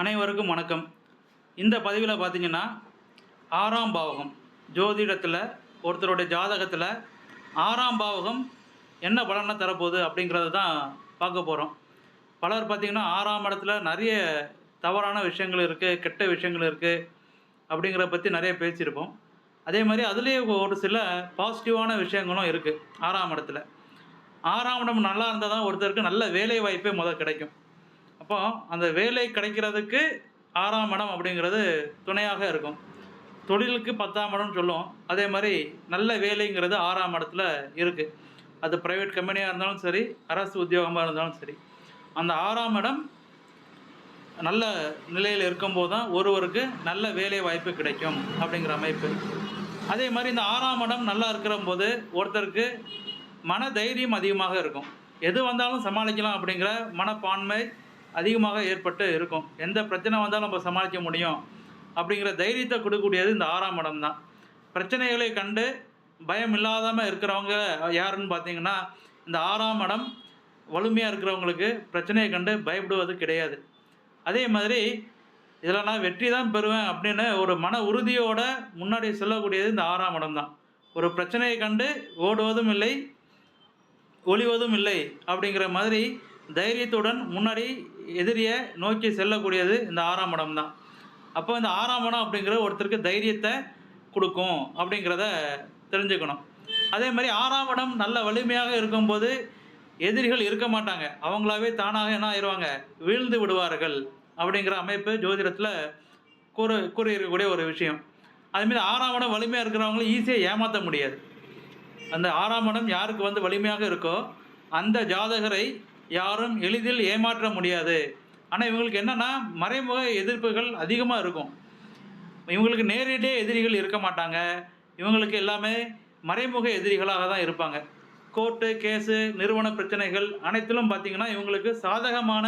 அனைவருக்கும் வணக்கம். இந்த பதிவில் பார்த்தீங்கன்னா, 6ஆம் பாவகம் ஜோதிடத்தில் ஒருத்தருடைய ஜாதகத்தில் 6ஆம் பாவகம் என்ன பலனை தரப்போகுது அப்படிங்கிறத தான் பார்க்க போகிறோம். பலர் பார்த்தீங்கன்னா 6ஆம் இடத்துல நிறைய தவறான விஷயங்கள் இருக்குது, கெட்ட விஷயங்கள் இருக்குது அப்படிங்கிறத பற்றி நிறைய பேசியிருப்போம். அதே மாதிரி அதுலேயே ஒரு சில பாசிட்டிவான விஷயங்களும் இருக்குது 6ஆம் இடத்துல. 6ஆம் இடம் நல்லா இருந்தால் தான் ஒருத்தருக்கு நல்ல வேலை வாய்ப்பே கிடைக்கும். அப்போ அந்த வேலை கிடைக்கிறதுக்கு 6ஆம் இடம் அப்படிங்கிறது துணையாக இருக்கும். தொழிலுக்கு 10ஆம் இடம்னு சொல்லுவோம். அதே மாதிரி நல்ல வேலைங்கிறது 6ஆம் இடத்துல இருக்குது. அது ப்ரைவேட் கம்பெனியாக இருந்தாலும் சரி, அரசு உத்தியோகமாக இருந்தாலும் சரி, அந்த 6ஆம் இடம் நல்ல நிலையில் இருக்கும்போது தான் ஒருவருக்கு நல்ல வேலை வாய்ப்பு கிடைக்கும் அப்படிங்கிற அமைப்பு. அதே மாதிரி இந்த 6ஆம் இடம் நல்லா இருக்கிறம்போது ஒருத்தருக்கு மன தைரியம் அதிகமாக இருக்கும். எது வந்தாலும் சமாளிக்கலாம் அப்படிங்கிற மனப்பான்மை அதிகமாக ஏற்பட்டு இருக்கும். எந்த பிரச்சனை வந்தாலும் நம்ம சமாளிக்க முடியும் அப்படிங்கிற தைரியத்தை கொடுக்கக்கூடியது இந்த 6ஆம் இடம் தான். பிரச்சனைகளை கண்டு பயம் இல்லாதமல் இருக்கிறவங்க யாருன்னு பார்த்தீங்கன்னா, இந்த 6ஆம் இடம் வலிமையாக இருக்கிறவங்களுக்கு பிரச்சனையை கண்டு பயப்படுவது கிடையாது. அதே மாதிரி இதில் நான் வெற்றி தான் பெறுவேன் அப்படின்னு ஒரு மன உறுதியோட முன்னாடி சொல்லக்கூடியது இந்த 6ஆம் இடம் தான். ஒரு பிரச்சனையை கண்டு ஓடுவதும் இல்லை, ஒளிவதும் இல்லை அப்படிங்கிற மாதிரி தைரியத்துடன் முன்னாடி எதிரியை நோக்கி செல்லக்கூடியது இந்த 6ஆம் இடம் தான். அப்போ இந்த 6ஆம் இடம் அப்படிங்கிற ஒருத்தருக்கு தைரியத்தை கொடுக்கும் அப்படிங்கிறத தெரிஞ்சுக்கணும். அதே மாதிரி 6ஆம் இடம் நல்ல வலிமையாக இருக்கும்போது எதிரிகள் இருக்க மாட்டாங்க. அவங்களாவே தானாக என்ன ஆயிடுவாங்க, வீழ்ந்து விடுவார்கள் அப்படிங்கிற அமைப்பு ஜோதிடத்தில் கூறியிருக்கக்கூடிய ஒரு விஷயம். அதேமாதிரி 6ஆம் இடம் வலிமையாக இருக்கிறவங்களும் ஈஸியாக ஏமாற்ற முடியாது. அந்த 6ஆம் இடம் யாருக்கு வலிமையாக இருக்கோ அந்த ஜாதகரை யாரும் எளிதில் ஏமாற்ற முடியாது. ஆனால் இவங்களுக்கு என்னென்னா, மறைமுக எதிர்ப்புகள் அதிகமாக இருக்கும். இவங்களுக்கு நேரடியாக எதிரிகள் இருக்க மாட்டாங்க. இவங்களுக்கு எல்லாமே மறைமுக எதிரிகளாக தான் இருப்பாங்க. கோர்ட்டு கேஸு, நிறுவன பிரச்சனைகள் அனைத்திலும் பார்த்திங்கன்னா இவங்களுக்கு சாதகமான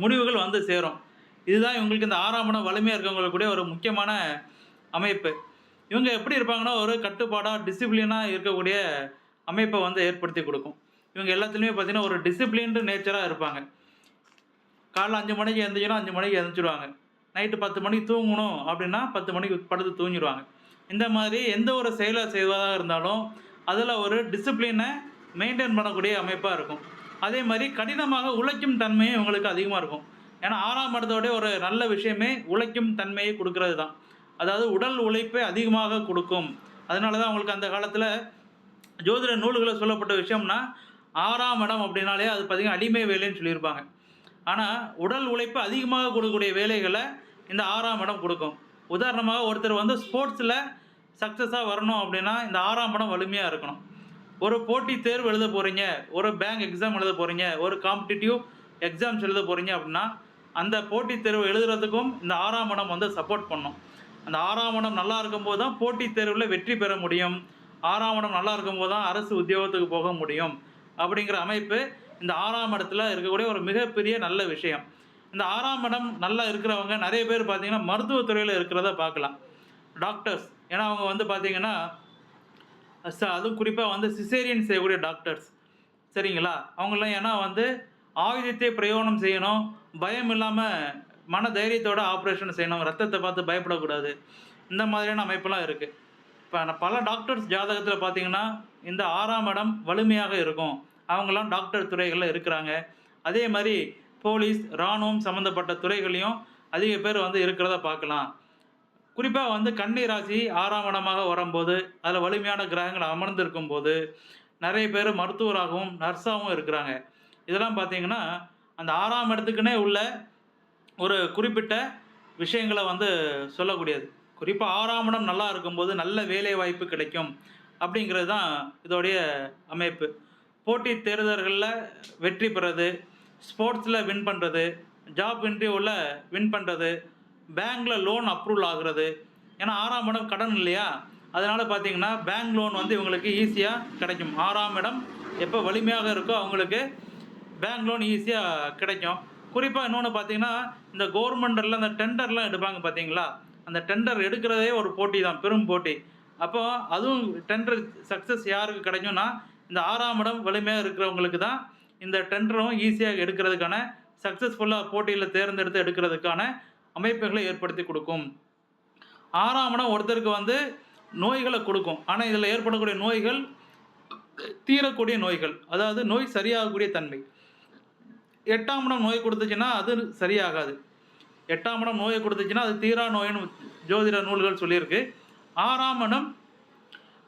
முடிவுகள் வந்து சேரும். இதுதான் இவங்களுக்கு இந்த 6ஆம் இடம் வலிமையாக இருக்கவங்களுக்கு கூட ஒரு முக்கியமான அமைப்பு. இவங்க எப்படி இருப்பாங்கன்னா, ஒரு கட்டுப்பாடாக டிசிப்ளினாக இருக்கக்கூடிய அமைப்பை ஏற்படுத்தி கொடுக்கும். இவங்க எல்லாத்துலேயுமே பார்த்திங்கன்னா ஒரு டிசிப்ளின்டு நேச்சராக இருப்பாங்க. காலைல 5 மணிக்கு எழுந்திரிச்சோன்னா 5 மணிக்கு எழுந்திரிச்சிடுவாங்க. நைட்டு 10 மணிக்கு தூங்கணும் அப்படின்னா 10 மணிக்கு படுத்து தூங்கிடுவாங்க. இந்த மாதிரி எந்த ஒரு செயலை செய்வதாக இருந்தாலும் அதில் ஒரு டிசிப்ளினை மெயின்டைன் பண்ணக்கூடிய அமைப்பாக இருக்கும். அதே மாதிரி கடினமாக உழைக்கும் தன்மையும் இவங்களுக்கு அதிகமாக இருக்கும். ஏன்னா 6ஆம் இடத்தோடைய ஒரு நல்ல விஷயமே உழைக்கும் தன்மையை கொடுக்கறது தான். அதாவது உடல் உழைப்பை அதிகமாக கொடுக்கும். அதனால தான் அவங்களுக்கு அந்த காலத்தில் ஜோதிட நூல்களில் சொல்லப்பட்ட விஷயம்னா, 6ஆம் இடம் அப்படின்னாலே அது பார்த்திங்கன்னா அடிமை வேலைன்னு சொல்லியிருப்பாங்க. ஆனால் உடல் உழைப்பு அதிகமாக கொடுக்கக்கூடிய வேலைகளை இந்த 6ஆம் இடம் கொடுக்கும். உதாரணமாக ஒருத்தர் ஸ்போர்ட்ஸில் சக்ஸஸாக வரணும் அப்படின்னா இந்த 6ஆம் இடம் வலிமையாக இருக்கணும். ஒரு போட்டி தேர்வு எழுத போகிறீங்க, ஒரு பேங்க் எக்ஸாம் எழுத போகிறீங்க, ஒரு காம்படிட்டிவ் எக்ஸாம்ஸ் எழுத போகிறீங்க அப்படின்னா அந்த போட்டித் தேர்வு எழுதுறதுக்கும் இந்த 6ஆம் இடம் சப்போர்ட் பண்ணும். அந்த 6ஆம் இடம் நல்லா இருக்கும்போது தான் போட்டித் தேர்வில் வெற்றி பெற முடியும். 6ஆம் இடம் நல்லா இருக்கும்போது தான் அரசு உத்தியோகத்துக்கு போக முடியும் அப்படிங்கிற அமைப்பு இந்த 6ஆம் இடத்துல இருக்கக்கூடிய ஒரு மிகப்பெரிய நல்ல விஷயம். இந்த 6ஆம் இடம் நல்லா இருக்கிறவங்க நிறைய பேர் பார்த்திங்கன்னா மருத்துவத்துறையில் இருக்கிறத பார்க்கலாம். டாக்டர்ஸ், ஏன்னா அவங்க பார்த்திங்கன்னா அதுவும் குறிப்பாக சிசேரியன் செய்யக்கூடிய டாக்டர்ஸ், சரிங்களா? அவங்களாம் ஏன்னா ஆயுதத்தை பிரயோகம் செய்யணும், பயம் இல்லாமல் மன தைரியத்தோட ஆப்ரேஷன் செய்யணும், ரத்தத்தை பார்த்து பயப்படக்கூடாது, இந்த மாதிரியான அமைப்பெல்லாம் இருக்குது. இப்போ பல டாக்டர்ஸ் ஜாதகத்தில் பார்த்திங்கன்னா இந்த 6ஆம் இடம் வலிமையாக இருக்கும். அவங்களாம் டாக்டர் துறைகளில் இருக்கிறாங்க. அதே மாதிரி போலீஸ், இராணுவம் சம்மந்தப்பட்ட துறைகளையும் அதிக பேர் இருக்கிறத பார்க்கலாம். குறிப்பாக கன்னி ராசி 6ஆம் இடமாக வரும்போது அதில் வலிமையான கிரகங்கள் அமர்ந்திருக்கும் போது நிறைய பேர் மருத்துவராகவும் நர்ஸாகவும் இருக்கிறாங்க. இதெல்லாம் பார்த்திங்கன்னா அந்த 6ஆம் இடத்துக்குன்னே உள்ள ஒரு குறிப்பிட்ட விஷயங்களை சொல்லக்கூடியது. குறிப்பாக 6ஆம் இடம் நல்லா இருக்கும்போது நல்ல வேலை வாய்ப்பு கிடைக்கும் அப்படிங்கிறது தான் இதோடைய அமைப்பு. போட்டித் தேர்தல்களில் வெற்றி பெறது, ஸ்போர்ட்ஸில் வின் பண்ணுறது, ஜாப் இன்டர்வியூவில் வின் பண்ணுறது, பேங்க்கில் லோன் அப்ரூவல் ஆகுறது. ஏன்னா 6ஆம் இடம் கடன் இல்லையா, அதனால் பார்த்திங்கன்னா பேங்க் லோன் இவங்களுக்கு ஈஸியாக கிடைக்கும். 6ஆம் இடம் எப்போ வலிமையாக இருக்கோ அவங்களுக்கு பேங்க் லோன் ஈஸியாக கிடைக்கும். குறிப்பாக இன்னொன்று பார்த்திங்கன்னா, இந்த கவர்மெண்டில் அந்த டெண்டர்லாம் எடுப்பாங்க பார்த்திங்களா, அந்த டெண்டர் எடுக்கிறதே ஒரு போட்டி தான், பெரும் போட்டி. அப்போ அதுவும் டெண்டர் சக்ஸஸ் யாருக்கு கிடைக்கும்னா இந்த 6ஆம் இடம் வலிமையாக இருக்கிறவங்களுக்கு தான் இந்த டெண்டரும் ஈஸியாக எடுக்கிறதுக்கான சக்ஸஸ்ஃபுல்லாக போட்டியில் தேர்ந்தெடுத்து எடுக்கிறதுக்கான அமைப்புகளை ஏற்படுத்தி கொடுக்கும். 6ஆம் இடம் ஒருத்தருக்கு வந்து நோய்களை கொடுக்கும். ஆனால் இதில் ஏற்படக்கூடிய நோய்கள் தீரக்கூடிய நோய்கள், அதாவது நோய் சரியாகக்கூடிய தன்மை. 8ஆம் இடம் நோய் கொடுத்துச்சுன்னா அது சரியாகாது. 8ஆம் இடம் நோயை கொடுத்துச்சுன்னா அது தீரா நோயின்னு ஜோதிட நூல்கள் சொல்லியிருக்கு. 6ஆம் இடம்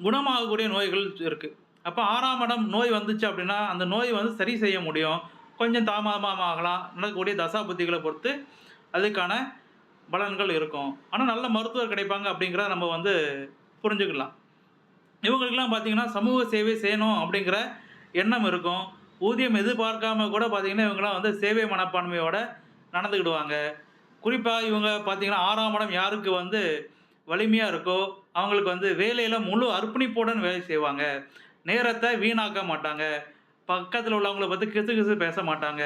குணமாகக்கூடிய நோய்கள் இருக்குது. அப்போ 6ஆம் இடம் நோய் வந்துச்சு அப்படின்னா அந்த நோய் வந்து சரி செய்ய முடியும். கொஞ்சம் தாமதமாக ஆகலாம். நடக்கக்கூடிய தசா புத்திகளை பொறுத்து அதுக்கான பலன்கள் இருக்கும். ஆனால் நல்ல மருத்துவர் கிடைப்பாங்க அப்படிங்கிறத நம்ம வந்து புரிஞ்சுக்கலாம். இவங்களுக்கெல்லாம் பார்த்தீங்கன்னா சமூக சேவை செய்யணும் அப்படிங்கிற எண்ணம் இருக்கும். ஊதியம் எதிர்பார்க்காம கூட பார்த்தீங்கன்னா இவங்களாம் வந்து சேவை மனப்பான்மையோட நடந்துக்கிடுவாங்க. குறிப்பாக இவங்க பார்த்தீங்கன்னா 6ஆம் இடம் யாருக்கு வந்து வலிமையாக இருக்கோ அவங்களுக்கு வந்து வேலையில் முழு அர்ப்பணிப்புடன் வேலை செய்வாங்க. நேரத்தை வீணாக்க மாட்டாங்க. பக்கத்தில் உள்ளவங்கள பற்றி கிசு கிசு பேச மாட்டாங்க.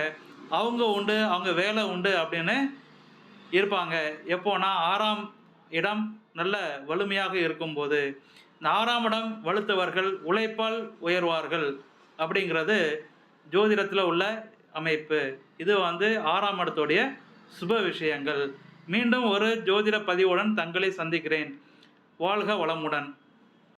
அவங்க உண்டு, அவங்க வேலை உண்டு அப்படின்னு இருப்பாங்க. எப்போனா 6ஆம் இடம் நல்ல வலிமையாக இருக்கும்போது. இந்த 6ஆம் இடம் வலுத்தவர்கள் உழைப்பால் உயர்வார்கள் அப்படிங்கிறது ஜோதிடத்தில் உள்ள அமைப்பு. இது வந்து 6ஆம் இடத்துடைய சுப விஷயங்கள். மீண்டும் ஒரு ஜோதிட பதிவுடன் தங்களை சந்திக்கிறேன். வாழ்க வளமுடன்.